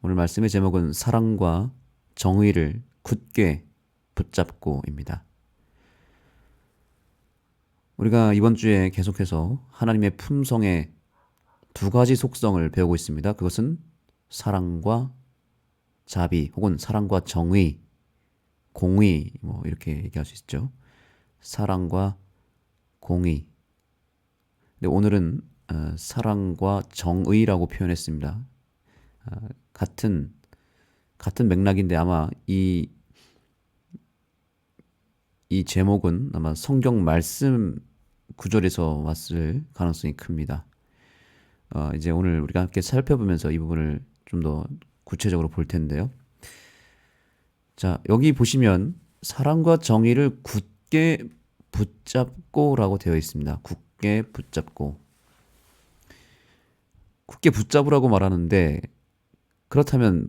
오늘 말씀의 제목은 사랑과 정의를 굳게 붙잡고입니다. 우리가 이번 주에 계속해서 하나님의 품성의 두 가지 속성을 배우고 있습니다. 그것은 사랑과 자비 혹은 사랑과 정의, 공의 이렇게 얘기할 수 있죠. 사랑과 공의. 근데 오늘은 사랑과 정의라고 표현했습니다. 같은 맥락인데 아마 이 제목은 아마 성경 말씀 구절에서 왔을 가능성이 큽니다. 이제 오늘 우리가 함께 살펴보면서 이 부분을 좀 더 구체적으로 볼 텐데요. 자, 여기 보시면 사랑과 정의를 굳게 붙잡고라고 되어 있습니다. 굳게 붙잡고. 굳게 붙잡으라고 말하는데 그렇다면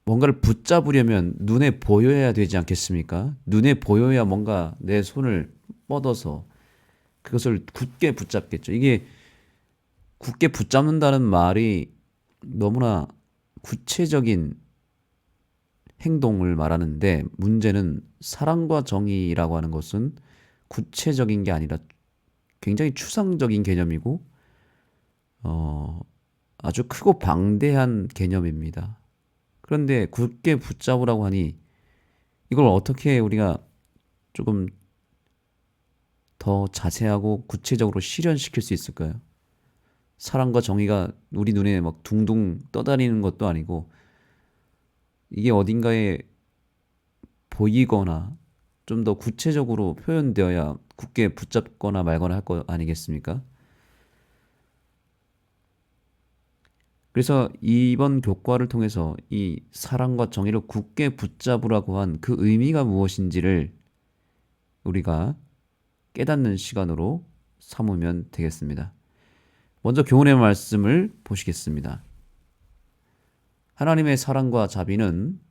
뭔가를 붙잡으려면 눈에 보여야 되지 않겠습니까? 눈에 보여야 뭔가 내 손을 뻗어서 그것을 굳게 붙잡겠죠. 이게 굳게 붙잡는다는 말이 너무나 구체적인 행동을 말하는데 문제는 사랑과 정의라고 하는 것은 구체적인 게 아니라 굉장히 추상적인 개념이고 아주 크고 방대한 개념입니다. 그런데 굳게 붙잡으라고 하니 이걸 어떻게 우리가 조금 더 자세하고 구체적으로 실현시킬 수 있을까요? 사랑과 정의가 우리 눈에 막 둥둥 떠다니는 것도 아니고 이게 어딘가에 보이거나 좀 더 구체적으로 표현되어야 굳게 붙잡거나 말거나 할 거 아니겠습니까? 그래서 이번 교과를 통해서 이 사랑과 정의를 굳게 붙잡으라고 한 그 의미가 무엇인지를 우리가 깨닫는 시간으로 삼으면 되겠습니다. 먼저 교훈의 말씀을 보시겠습니다. 하나님의 사랑과 자비는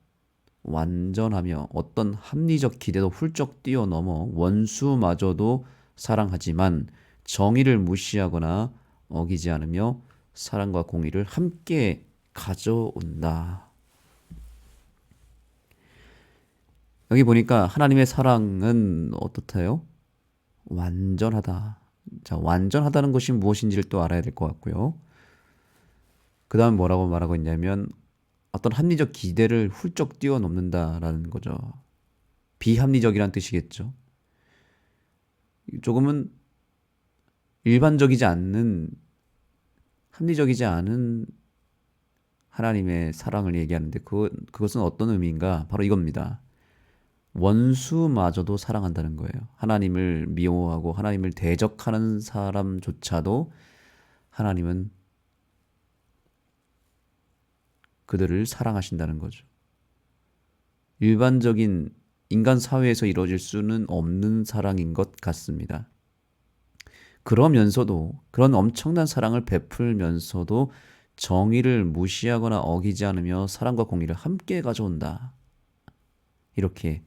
완전하며 어떤 합리적 기대도 훌쩍 뛰어넘어 원수마저도 사랑하지만 정의를 무시하거나 어기지 않으며 사랑과 공의를 함께 가져온다. 여기 보니까 하나님의 사랑은 어떻다요? 완전하다. 자, 완전하다는 것이 무엇인지를 또 알아야 될 것 같고요. 그 다음 뭐라고 말하고 있냐면 어떤 합리적 기대를 훌쩍 뛰어넘는다라는 거죠. 비합리적이란 뜻이겠죠. 조금은 일반적이지 않는, 합리적이지 않은 하나님의 사랑을 얘기하는데 그것은 어떤 의미인가? 바로 이겁니다. 원수마저도 사랑한다는 거예요. 하나님을 미워하고 하나님을 대적하는 사람조차도 하나님은 그들을 사랑하신다는 거죠. 일반적인 인간 사회에서 이루어질 수는 없는 사랑인 것 같습니다. 그러면서도 그런 엄청난 사랑을 베풀면서도 정의를 무시하거나 어기지 않으며 사랑과 공의를 함께 가져온다. 이렇게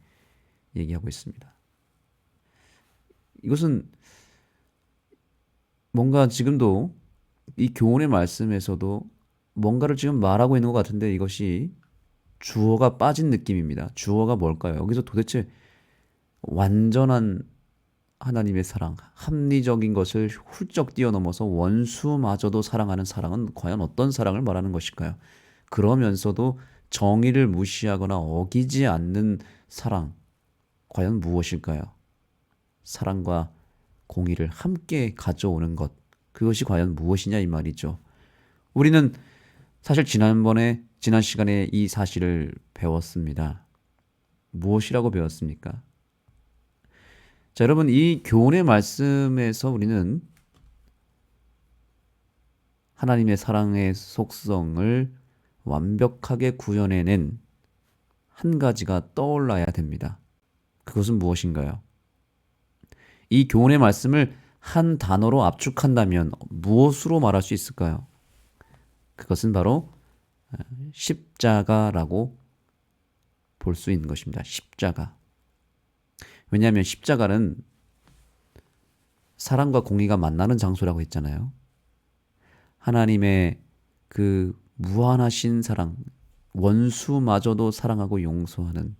얘기하고 있습니다. 이것은 뭔가 지금도 이 교훈의 말씀에서도 뭔가를 지금 말하고 있는 것 같은데 이것이 주어가 빠진 느낌입니다. 주어가 뭘까요? 여기서 도대체 완전한 하나님의 사랑, 합리적인 것을 훌쩍 뛰어넘어서 원수마저도 사랑하는 사랑은 과연 어떤 사랑을 말하는 것일까요? 그러면서도 정의를 무시하거나 어기지 않는 사랑, 과연 무엇일까요? 사랑과 공의를 함께 가져오는 것, 그것이 과연 무엇이냐 이 말이죠. 우리는 사실 지난 시간에 이 사실을 배웠습니다. 무엇이라고 배웠습니까? 자, 여러분, 이 교훈의 말씀에서 우리는 하나님의 사랑의 속성을 완벽하게 구현해낸 한 가지가 떠올라야 됩니다. 그것은 무엇인가요? 이 교훈의 말씀을 한 단어로 압축한다면 무엇으로 말할 수 있을까요? 그것은 바로 십자가라고 볼 수 있는 것입니다. 십자가. 왜냐하면 십자가는 사랑과 공의가 만나는 장소라고 했잖아요. 하나님의 그 무한하신 사랑, 원수마저도 사랑하고 용서하는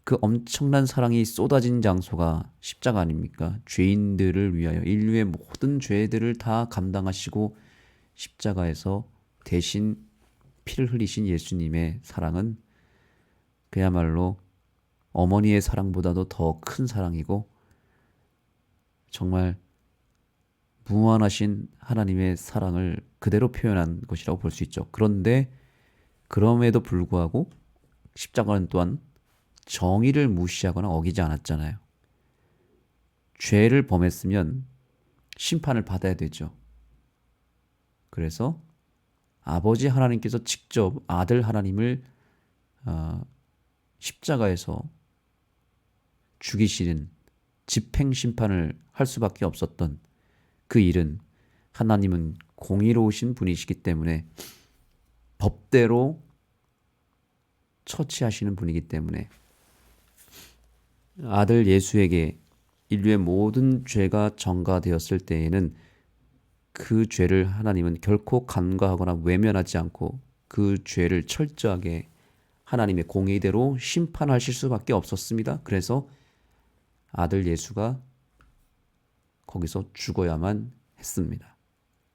그 엄청난 사랑이 쏟아진 장소가 십자가 아닙니까? 죄인들을 위하여 인류의 모든 죄들을 다 감당하시고 십자가에서 대신 피를 흘리신 예수님의 사랑은 그야말로 어머니의 사랑보다도 더 큰 사랑이고 정말 무한하신 하나님의 사랑을 그대로 표현한 것이라고 볼 수 있죠. 그런데 그럼에도 불구하고 십자가는 또한 정의를 무시하거나 어기지 않았잖아요. 죄를 범했으면 심판을 받아야 되죠. 그래서 아버지 하나님께서 직접 아들 하나님을 십자가에서 죽이시는 집행 심판을 할 수밖에 없었던 그 일은 하나님은 공의로우신 분이시기 때문에 법대로 처치하시는 분이기 때문에 아들 예수에게 인류의 모든 죄가 전가되었을 때에는 그 죄를 하나님은 결코 간과하거나 외면하지 않고 그 죄를 철저하게 하나님의 공의대로 심판하실 수밖에 없었습니다. 그래서 아들 예수가 거기서 죽어야만 했습니다.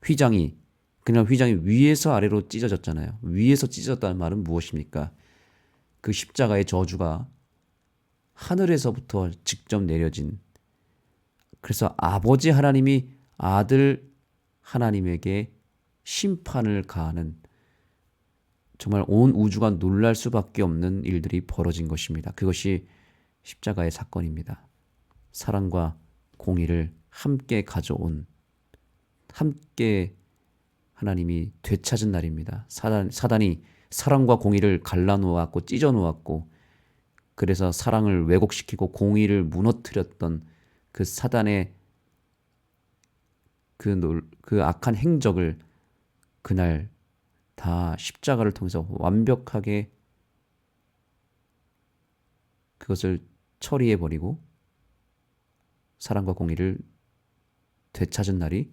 휘장이 그냥 휘장이 위에서 아래로 찢어졌잖아요. 위에서 찢어졌다는 말은 무엇입니까? 그 십자가의 저주가 하늘에서부터 직접 내려진, 그래서 아버지 하나님이 아들 하나님에게 심판을 가하는, 정말 온 우주가 놀랄 수밖에 없는 일들이 벌어진 것입니다. 그것이 십자가의 사건입니다. 사랑과 공의를 함께 가져온, 함께 하나님이 되찾은 날입니다. 사단이 사랑과 공의를 갈라놓았고 찢어놓았고, 그래서 사랑을 왜곡시키고 공의를 무너뜨렸던 그 사단의 그 악한 행적을 그날 다 십자가를 통해서 완벽하게 그것을 처리해버리고 사랑과 공의를 되찾은 날이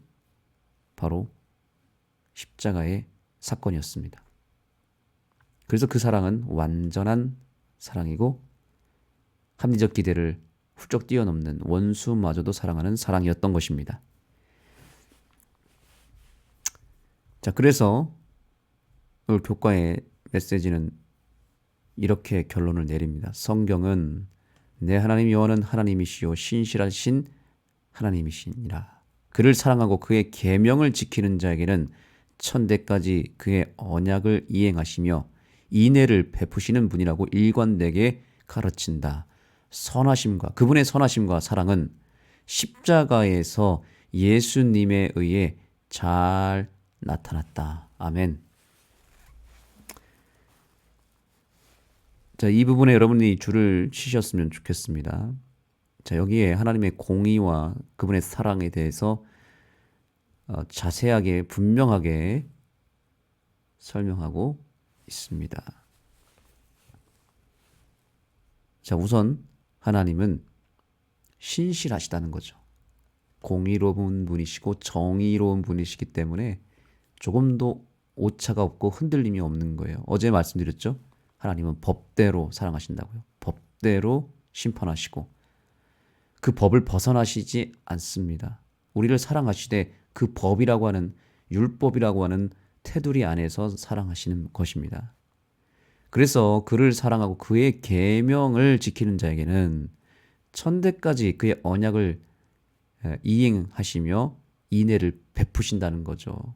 바로 십자가의 사건이었습니다. 그래서 그 사랑은 완전한 사랑이고 합리적 기대를 훌쩍 뛰어넘는 원수마저도 사랑하는 사랑이었던 것입니다. 자, 그래서 오늘 교과의 메시지는 이렇게 결론을 내립니다. 성경은 내 하나님 여호와는 하나님이시요 신실하신 하나님이시니라. 그를 사랑하고 그의 계명을 지키는 자에게는 천대까지 그의 언약을 이행하시며 인애를 베푸시는 분이라고 일관되게 가르친다. 선하심과 그분의 선하심과 사랑은 십자가에서 예수님에 의해 잘 나타났다. 아멘. 자, 이 부분에 여러분이 줄을 치셨으면 좋겠습니다. 자, 여기에 하나님의 공의와 그분의 사랑에 대해서 자세하게 분명하게 설명하고 있습니다. 자, 우선 하나님은 신실하시다는 거죠. 공의로운 분이시고 정의로운 분이시기 때문에 조금도 오차가 없고 흔들림이 없는 거예요. 어제 말씀드렸죠? 하나님은 법대로 사랑하신다고요. 법대로 심판하시고 그 법을 벗어나시지 않습니다. 우리를 사랑하시되 그 법이라고 하는, 율법이라고 하는 테두리 안에서 사랑하시는 것입니다. 그래서 그를 사랑하고 그의 계명을 지키는 자에게는 천대까지 그의 언약을 이행하시며 인애를 베푸신다는 거죠.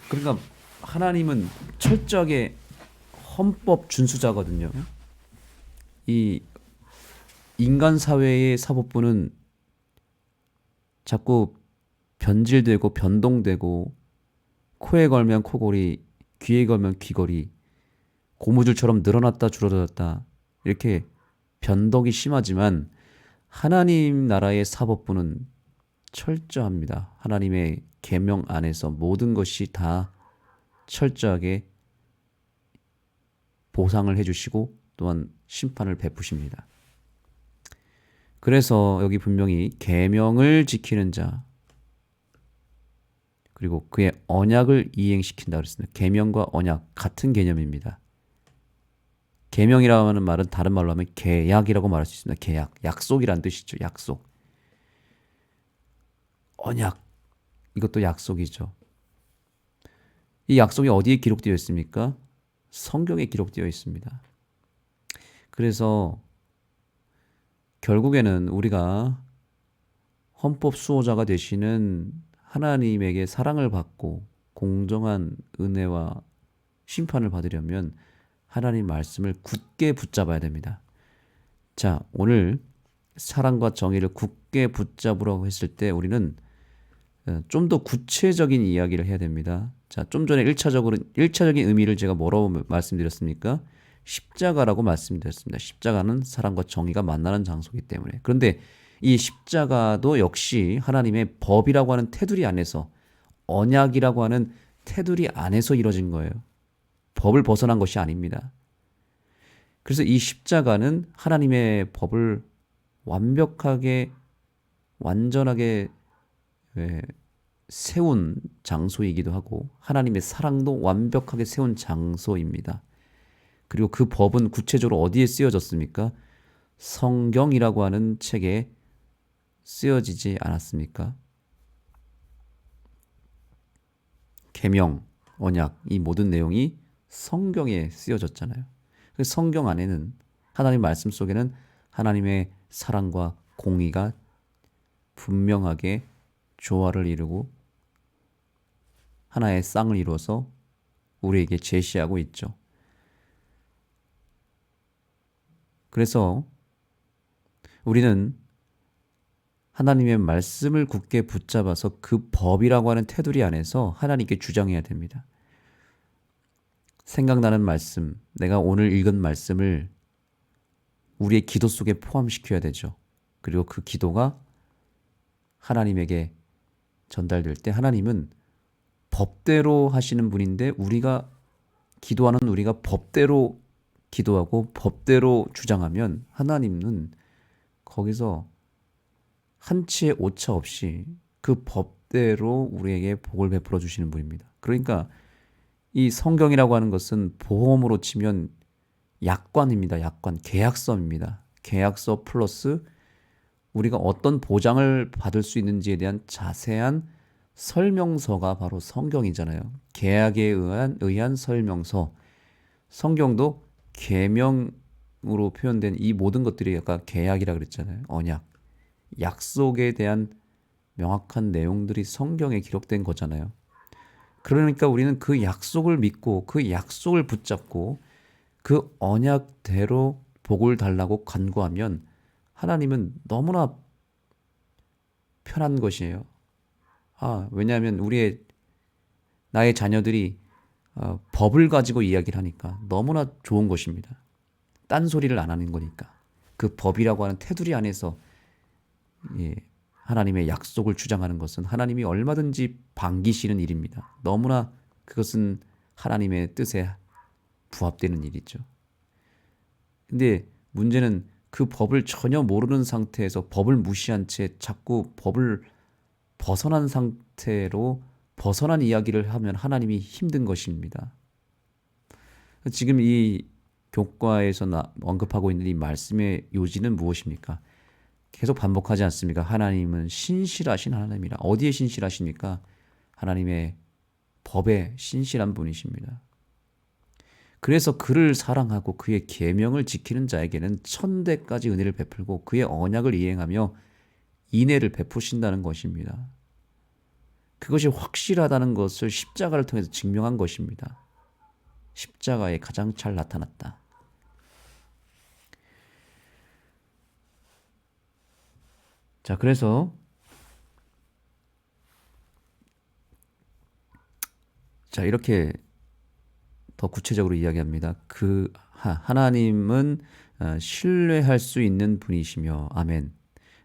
그러니까 하나님은 철저하게 헌법 준수자거든요. 이 인간 사회의 사법부는 자꾸 변질되고 변동되고 코에 걸면 코골이, 귀에 걸면 귀걸이, 고무줄처럼 늘어났다 줄어들었다 이렇게 변덕이 심하지만 하나님 나라의 사법부는 철저합니다. 하나님의 계명 안에서 모든 것이 다 철저하게 보상을 해주시고 또한 심판을 베푸십니다. 그래서 여기 분명히 계명을 지키는 자, 그리고 그의 언약을 이행시킨다 그랬습니다. 계명과 언약 같은 개념입니다. 계명이라고 하는 말은 다른 말로 하면 계약이라고 말할 수 있습니다. 계약, 약속이란 뜻이죠. 약속. 언약, 이것도 약속이죠. 이 약속이 어디에 기록되어 있습니까? 성경에 기록되어 있습니다. 그래서 결국에는 우리가 헌법 수호자가 되시는 하나님에게 사랑을 받고 공정한 은혜와 심판을 받으려면 하나님 말씀을 굳게 붙잡아야 됩니다. 자, 오늘 사랑과 정의를 굳게 붙잡으라고 했을 때 우리는 좀 더 구체적인 이야기를 해야 됩니다. 자, 좀 전에 1차적인 의미를 제가 뭐라고 말씀드렸습니까? 십자가라고 말씀드렸습니다. 십자가는 사랑과 정의가 만나는 장소이기 때문에. 그런데 이 십자가도 역시 하나님의 법이라고 하는 테두리 안에서, 언약이라고 하는 테두리 안에서 이루어진 거예요. 법을 벗어난 것이 아닙니다. 그래서 이 십자가는 하나님의 법을 완벽하게, 완전하게 세운 장소이기도 하고 하나님의 사랑도 완벽하게 세운 장소입니다. 그리고 그 법은 구체적으로 어디에 쓰여졌습니까? 성경이라고 하는 책에 쓰여지지 않았습니까? 계명, 언약, 이 모든 내용이 성경에 쓰여졌잖아요. 그래서 성경 안에는, 하나님 말씀 속에는 하나님의 사랑과 공의가 분명하게 조화를 이루고 하나의 쌍을 이루어서 우리에게 제시하고 있죠. 그래서 우리는 하나님의 말씀을 굳게 붙잡아서 그 법이라고 하는 테두리 안에서 하나님께 주장해야 됩니다. 생각나는 말씀, 내가 오늘 읽은 말씀을 우리의 기도 속에 포함시켜야 되죠. 그리고 그 기도가 하나님에게 전달될 때 하나님은 법대로 하시는 분인데 기도하는 우리가 법대로 기도하고 법대로 주장하면 하나님은 거기서 한치의 오차 없이 그 법대로 우리에게 복을 베풀어 주시는 분입니다. 그러니까 이 성경이라고 하는 것은 보험으로 치면 약관입니다. 약관, 계약서입니다. 계약서 플러스 우리가 어떤 보장을 받을 수 있는지에 대한 자세한 설명서가 바로 성경이잖아요. 계약에 의한 설명서. 성경도 계명으로 표현된 이 모든 것들이 아까 계약이라 그랬잖아요. 언약. 약속에 대한 명확한 내용들이 성경에 기록된 거잖아요. 그러니까 우리는 그 약속을 믿고 그 약속을 붙잡고 그 언약대로 복을 달라고 간구하면 하나님은 너무나 편한 것이에요. 왜냐하면 나의 자녀들이 법을 가지고 이야기를 하니까 너무나 좋은 것입니다. 딴소리를 안 하는 거니까. 그 법이라고 하는 테두리 안에서 하나님의 약속을 주장하는 것은 하나님이 얼마든지 반기시는 일입니다. 너무나 그것은 하나님의 뜻에 부합되는 일이죠. 근데 문제는 그 법을 전혀 모르는 상태에서 법을 무시한 채 자꾸 법을 벗어난 상태로 벗어난 이야기를 하면 하나님이 힘든 것입니다. 지금 이 교과에서 언급하고 있는 이 말씀의 요지는 무엇입니까? 계속 반복하지 않습니까? 하나님은 신실하신 하나님이라. 어디에 신실하십니까? 하나님의 법에 신실한 분이십니다. 그래서 그를 사랑하고 그의 계명을 지키는 자에게는 천대까지 은혜를 베풀고 그의 언약을 이행하며 인애를 베푸신다는 것입니다. 그것이 확실하다는 것을 십자가를 통해서 증명한 것입니다. 십자가에 가장 잘 나타났다. 자, 그래서 이렇게 더 구체적으로 이야기합니다. 하나님은 신뢰할 수 있는 분이시며, 아멘.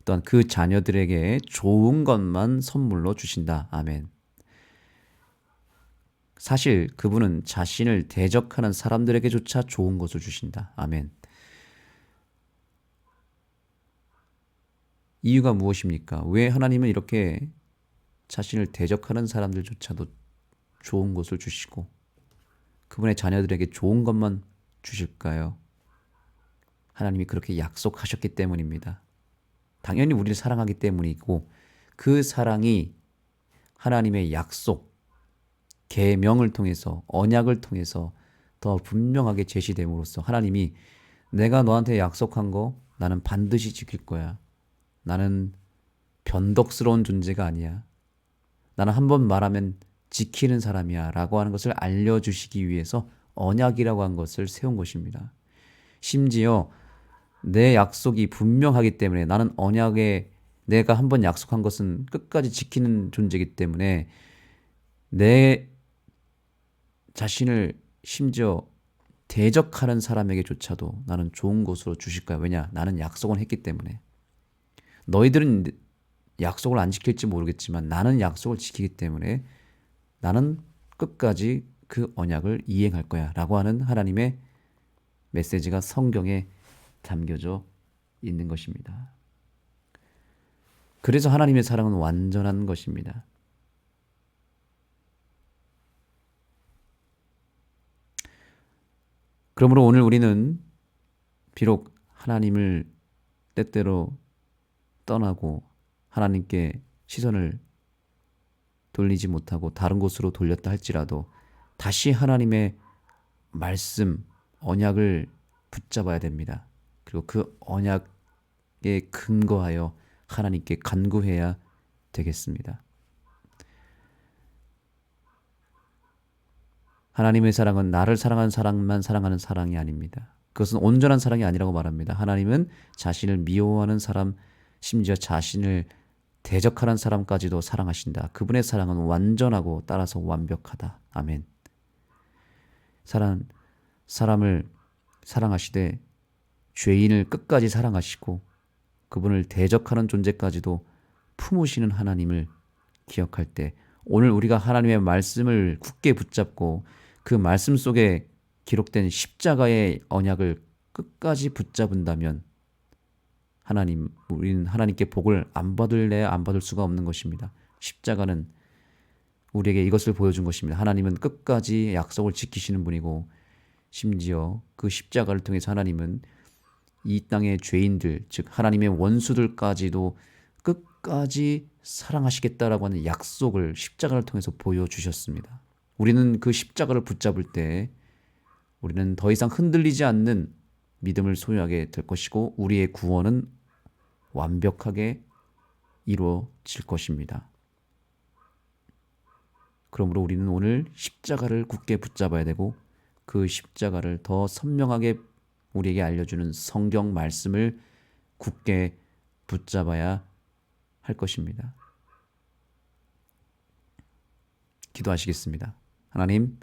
또한 그 자녀들에게 좋은 것만 선물로 주신다. 아멘. 사실 그분은 자신을 대적하는 사람들에게조차 좋은 것을 주신다. 아멘. 이유가 무엇입니까? 왜 하나님은 이렇게 자신을 대적하는 사람들조차도 좋은 것을 주시고 그분의 자녀들에게 좋은 것만 주실까요? 하나님이 그렇게 약속하셨기 때문입니다. 당연히 우리를 사랑하기 때문이고 그 사랑이 하나님의 약속, 계명을 통해서 언약을 통해서 더 분명하게 제시됨으로써 하나님이 내가 너한테 약속한 거 나는 반드시 지킬 거야. 나는 변덕스러운 존재가 아니야. 나는 한 번 말하면 지키는 사람이야 라고 하는 것을 알려주시기 위해서 언약이라고 한 것을 세운 것입니다. 심지어 내 약속이 분명하기 때문에 나는 언약에 내가 한 번 약속한 것은 끝까지 지키는 존재이기 때문에 내 자신을 심지어 대적하는 사람에게조차도 나는 좋은 것으로 주실 거야. 왜냐? 나는 약속은 했기 때문에. 너희들은 약속을 안 지킬지 모르겠지만 나는 약속을 지키기 때문에 나는 끝까지 그 언약을 이행할 거야 라고 하는 하나님의 메시지가 성경에 담겨져 있는 것입니다. 그래서 하나님의 사랑은 완전한 것입니다. 그러므로 오늘 우리는 비록 하나님을 때때로 떠나고 하나님께 시선을 돌리지 못하고 다른 곳으로 돌렸다 할지라도 다시 하나님의 말씀, 언약을 붙잡아야 됩니다. 그리고 그 언약에 근거하여 하나님께 간구해야 되겠습니다. 하나님의 사랑은 나를 사랑하는 사람만 사랑하는 사랑이 아닙니다. 그것은 온전한 사랑이 아니라고 말합니다. 하나님은 자신을 미워하는 사람, 심지어 자신을 대적하는 사람까지도 사랑하신다. 그분의 사랑은 완전하고 따라서 완벽하다. 아멘. 사람을 사랑하시되 죄인을 끝까지 사랑하시고 그분을 대적하는 존재까지도 품으시는 하나님을 기억할 때 오늘 우리가 하나님의 말씀을 굳게 붙잡고 그 말씀 속에 기록된 십자가의 언약을 끝까지 붙잡은다면 우리는 하나님께 복을 안 받을래야 안 받을 수가 없는 것입니다. 십자가는 우리에게 이것을 보여준 것입니다. 하나님은 끝까지 약속을 지키시는 분이고 심지어 그 십자가를 통해서 하나님은 이 땅의 죄인들, 즉 하나님의 원수들까지도 끝까지 사랑하시겠다라고 하는 약속을 십자가를 통해서 보여주셨습니다. 우리는 그 십자가를 붙잡을 때 우리는 더 이상 흔들리지 않는 믿음을 소유하게 될 것이고 우리의 구원은 완벽하게 이루어질 것입니다. 그러므로 우리는 오늘 십자가를 굳게 붙잡아야 되고 그 십자가를 더 선명하게 우리에게 알려주는 성경 말씀을 굳게 붙잡아야 할 것입니다. 기도하시겠습니다. 하나님,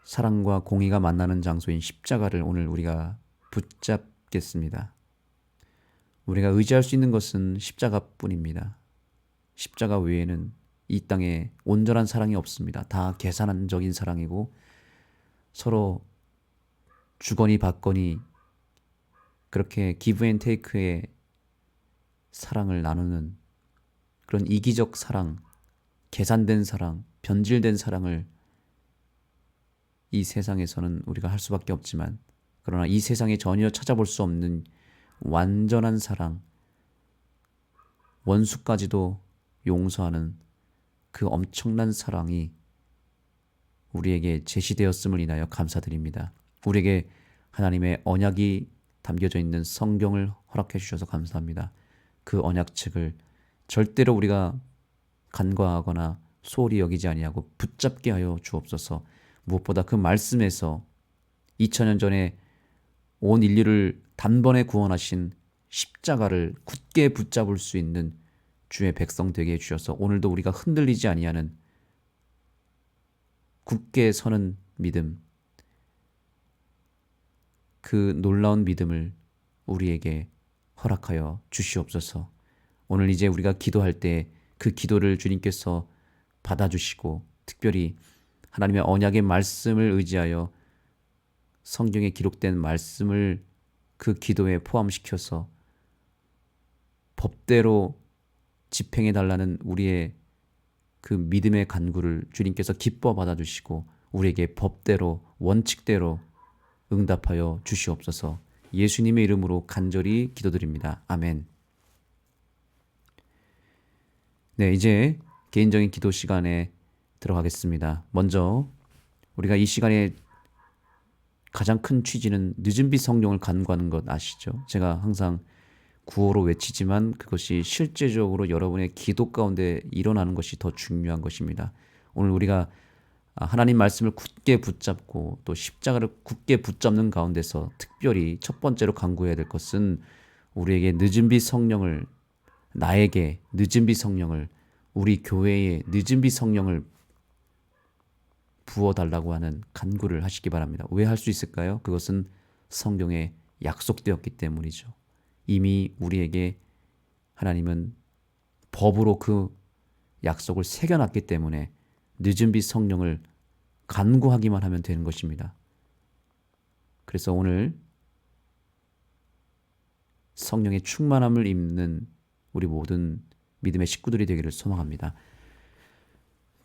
사랑과 공의가 만나는 장소인 십자가를 오늘 우리가 붙잡겠습니다. 우리가 의지할 수 있는 것은 십자가뿐입니다. 십자가 외에는 이 땅에 온전한 사랑이 없습니다. 다 계산적인 사랑이고 서로 주거니 받거니 그렇게 기브 앤 테이크의 사랑을 나누는 그런 이기적 사랑, 계산된 사랑, 변질된 사랑을 이 세상에서는 우리가 할 수밖에 없지만 그러나 이 세상에 전혀 찾아볼 수 없는 완전한 사랑, 원수까지도 용서하는 그 엄청난 사랑이 우리에게 제시되었음을 인하여 감사드립니다. 우리에게 하나님의 언약이 담겨져 있는 성경을 허락해 주셔서 감사합니다. 그 언약책을 절대로 우리가 간과하거나 소홀히 여기지 아니하고 붙잡게 하여 주옵소서. 무엇보다 그 말씀에서 2000년 전에 온 인류를 단번에 구원하신 십자가를 굳게 붙잡을 수 있는 주의 백성 되게 해주셔서 오늘도 우리가 흔들리지 아니하는 굳게 서는 믿음, 그 놀라운 믿음을 우리에게 허락하여 주시옵소서. 오늘 이제 우리가 기도할 때 그 기도를 주님께서 받아주시고 특별히 하나님의 언약의 말씀을 의지하여 성경에 기록된 말씀을 그 기도에 포함시켜서 법대로 집행해 달라는 우리의 그 믿음의 간구를 주님께서 기뻐 받아주시고 우리에게 법대로 원칙대로 응답하여 주시옵소서. 예수님의 이름으로 간절히 기도드립니다. 아멘. 네, 이제 개인적인 기도 시간에 들어가겠습니다. 먼저 우리가 이 시간에 가장 큰 취지는 늦은 빛 성령을 간구하는 것 아시죠? 제가 항상 구호로 외치지만 그것이 실제적으로 여러분의 기도 가운데 일어나는 것이 더 중요한 것입니다. 오늘 우리가 하나님 말씀을 굳게 붙잡고 또 십자가를 굳게 붙잡는 가운데서 특별히 첫 번째로 간구해야 될 것은 우리에게 늦은 빛 성령을, 나에게 늦은 빛 성령을, 우리 교회에 늦은 빛 성령을 부어달라고 하는 간구를 하시기 바랍니다. 왜 할 수 있을까요? 그것은 성경에 약속되었기 때문이죠. 이미 우리에게 하나님은 법으로 그 약속을 새겨놨기 때문에 늦은 빛 성령을 간구하기만 하면 되는 것입니다. 그래서 오늘 성령의 충만함을 입는 우리 모든 믿음의 식구들이 되기를 소망합니다.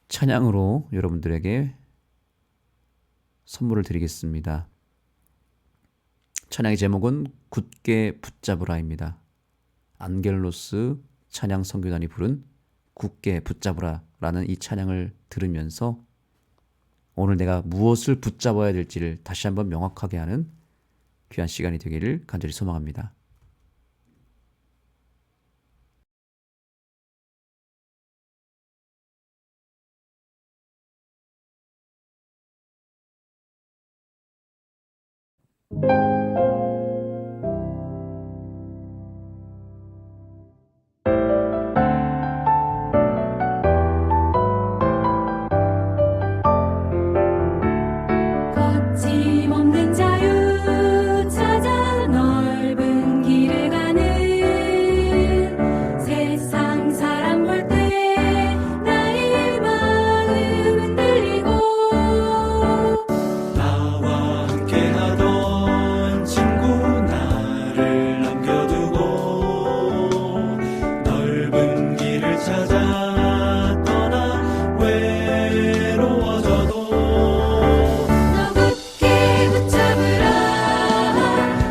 찬양으로 여러분들에게 선물을 드리겠습니다. 찬양의 제목은 굳게 붙잡으라입니다. 안겔로스 찬양 선교단이 부른 굳게 붙잡으라라는 이 찬양을 들으면서 오늘 내가 무엇을 붙잡아야 될지를 다시 한번 명확하게 하는 귀한 시간이 되기를 간절히 소망합니다. 거침없는 자유 찾아 넓은 길을 가는 세상 사람 볼 때 나의 마음 흔들리고 나와 함께하던 친구 나를 남겨두고 넓은 길을 찾아 떠나 외로워져도 너 굳게 붙잡으라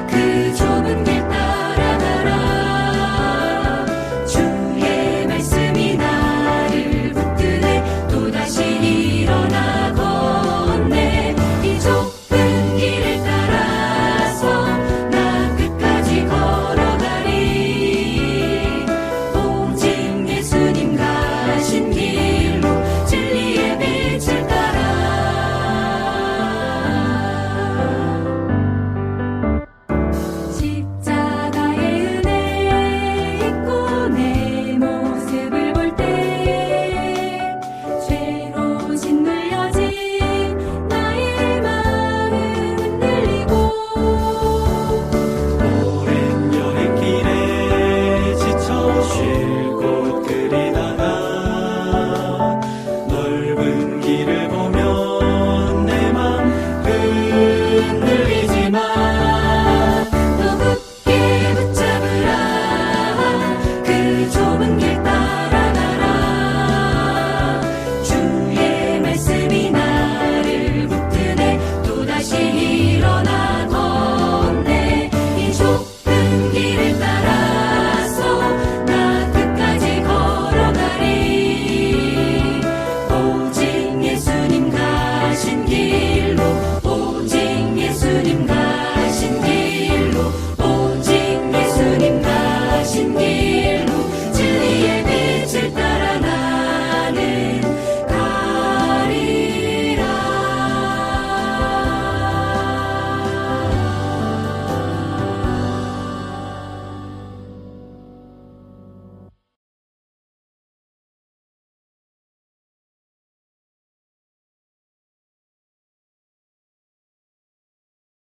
그 좁은 길 따라가라 주의 말씀이 나를 붙드네 또다시 일어나 걷네 이 좁은 길을 따라서 나 끝까지 걸어가리 오직 예수님 가신 길로 진리의 빛을 따라 십자가의 은혜 잊고 내 모습을 볼 때 죄로 짓눌